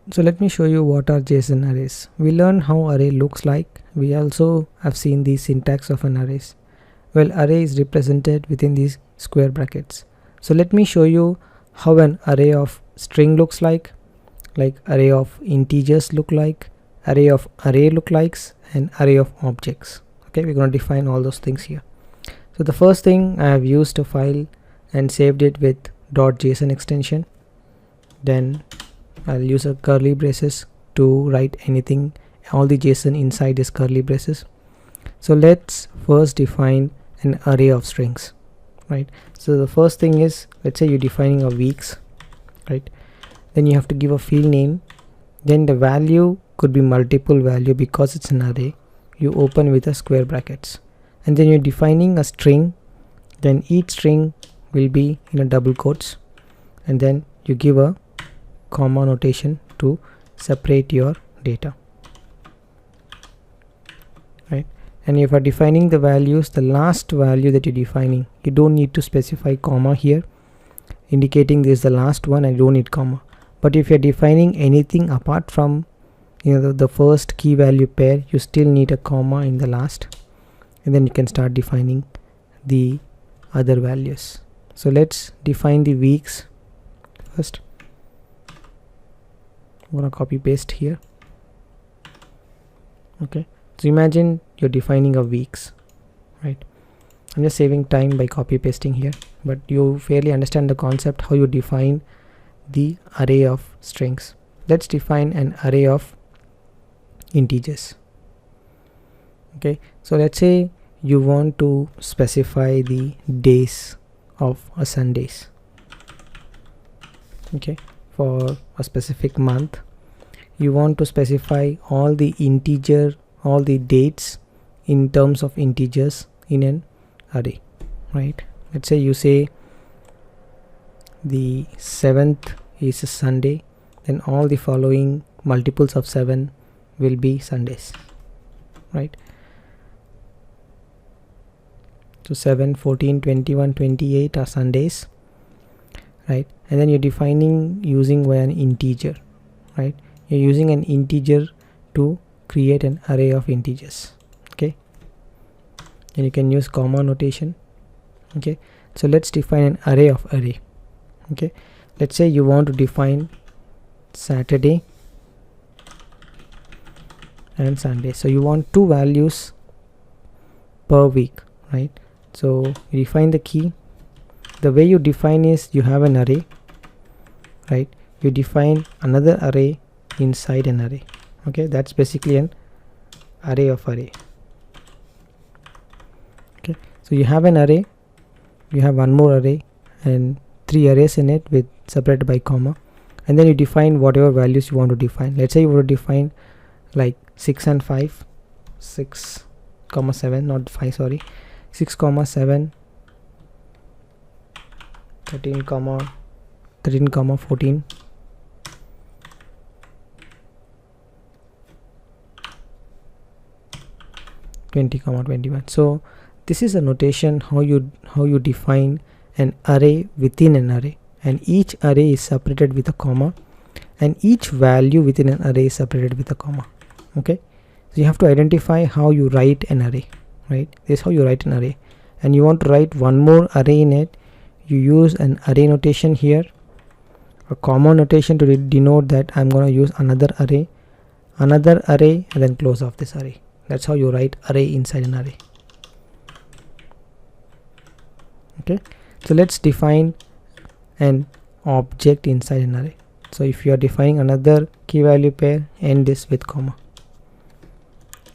So let me show you what are JSON arrays. We learned how array looks like. We also have seen the syntax of an arrays. Well, array is represented within these square brackets. So let me show you how an array of string looks like array of integers look like, array of array look likes, and array of objects. Okay, we're going to define all those things here. So the first thing, I have used a file and saved it with .json extension. Then I'll use a curly braces to write anything, all the JSON inside this curly braces. So let's first define an array of strings, right? So the first thing is, let's say you're defining a weeks, right? Then you have to give a field name. Then the value could be multiple value because it's an array. You open with a square brackets, and then you're defining a string. Then each string will be in a double quotes, and then you give a comma notation to separate your data, right? And if you are defining the values, the last value that you're defining, you don't need to specify comma here, indicating this is the last one. I don't need comma. But if you're defining anything apart from the first key value pair, you still need a comma in the last, and then you can start defining the other values. So let's define the weeks first. I'm gonna copy paste here. Okay, so imagine you're defining a weeks, right? I'm just saving time by copy pasting here, but you fairly understand the concept how you define the array of strings. Let's define an array of integers. Okay, so let's say you want to specify the days of a Sundays. Okay, for a specific month, you want to specify all the integer, all the dates in terms of integers in an array, right? Let's say you say the 7th is a Sunday, then all the following multiples of 7 will be Sundays, right? So 7, 14, 21, 28 are Sundays, right? And then you're defining using an integer, right? You're using an integer to create an array of integers. Okay, and you can use comma notation. Okay, so let's define an array of array. Okay, let's say you want to define Saturday and Sunday. So you want two values per week, right? So you define the key. The way you define is you have an array, right? You define another array inside an array. Okay, that's basically an array of array. Okay, so you have an array, you have one more array and three arrays in it with separated by comma, and then you define whatever values you want to define. Let's say you want to define like 6 and 5, 6 comma 7, not 5, sorry, 6 comma 7, 13 comma 14, 20 comma 21. So this is a notation how you define an array within an array, and each array is separated with a comma, and each value within an array is separated with a comma. Okay, so you have to identify how you write an array, right? This is how you write an array, and you want to write one more array in it. You use an array notation here, a comma notation to denote that I'm going to use another array, and then close off this array. That's how you write array inside an array. Okay, so let's define an object inside an array. So if you are defining another key value pair, end this with comma.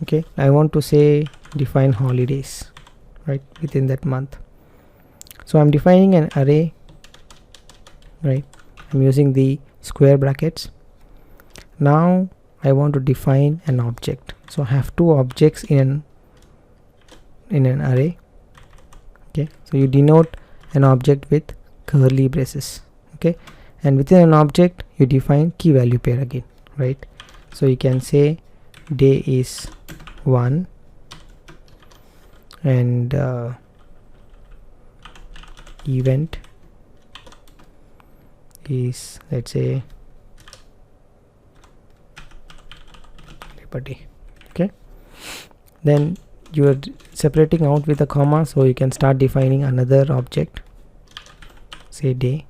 Okay, I want to say define holidays, right, within that month. So I'm defining an array, right? I'm using the square brackets. Now I want to define an object. So I have two objects in an array. Okay, so you denote an object with curly braces. Okay, and within an object you define key value pair again, right? So you can say day is 1 and event is, let's say, property. Okay, then you are separating out with a comma, so you can start defining another object, say day,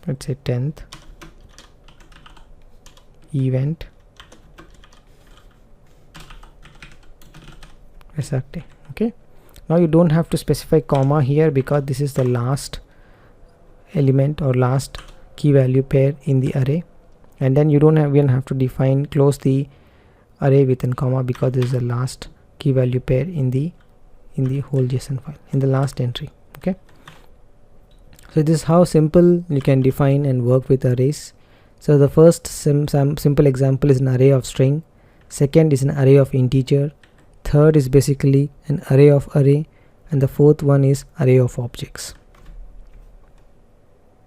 let's say 10th, event, exactly. Okay, now you don't have to specify comma here because this is the last element or last key value pair in the array, and then you don't even have to define close the array within comma because this is the last key value pair in the whole JSON file, in the last entry. Okay, so this is how simple you can define and work with arrays. So the first simple example is an array of string, second is an array of integer, third is basically an array of array, and the fourth one is array of objects.